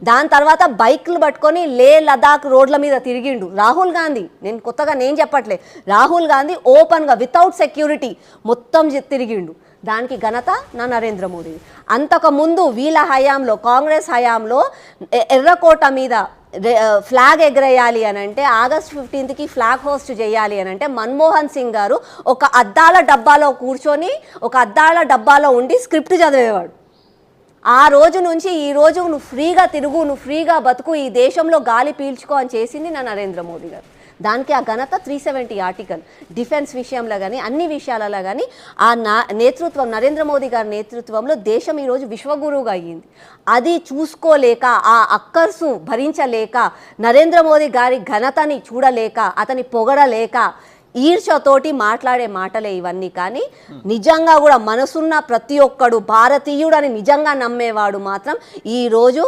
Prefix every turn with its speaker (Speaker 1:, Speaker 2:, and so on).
Speaker 1: దాని తర్వాత బైక్లు పట్టుకొని లే లదాఖ్ రోడ్ల మీద తిరిగిండు రాహుల్ గాంధీ. నేను కొత్తగా నేను చెప్పట్లే, రాహుల్ గాంధీ ఓపెన్గా వితౌట్ సెక్యూరిటీ మొత్తం తిరిగిండు. దానికి ఘనత నా నరేంద్ర మోదీ. అంతకుముందు వీళ్ళ హయాంలో, కాంగ్రెస్ హయాంలో ఎర్రకోట మీద ఫ్లాగ్ ఎగరేయాలి అని అంటే, ఆగస్ట్ 15కి ఫ్లాగ్ హోస్ట్ చేయాలి అని అంటే మన్మోహన్ సింగ్ గారు ఒక అద్దాల డబ్బాలో కూర్చొని, ఒక అద్దాల డబ్బాలో ఉండి స్క్రిప్ట్ చదివేవాడు. ఆ రోజు నుంచి ఈ రోజు నువ్వు ఫ్రీగా తిరుగు, నువ్వు ఫ్రీగా బతుకు, ఈ దేశంలో గాలి పీల్చుకో అని చేసింది నా నరేంద్ర మోదీ గారు. దానికి ఆ ఘనత 370 ఆర్టికల్. డిఫెన్స్ విషయంలో కానీ అన్ని విషయాలలో కానీ ఆ నేతృత్వం, నరేంద్ర మోదీ గారి నేతృత్వంలో దేశం ఈరోజు విశ్వగురువుగా అయ్యింది. అది చూసుకోలేక, ఆ అక్కర్సు భరించలేక, నరేంద్ర మోదీ గారి ఘనతని చూడలేక, అతని పొగడలేక ఈర్ష్యతోటి మాట్లాడే మాటలే ఇవన్నీ. కానీ నిజంగా కూడా మనసున్న ప్రతి ఒక్కడు భారతీయుడని నిజంగా నమ్మేవాడు మాత్రం ఈరోజు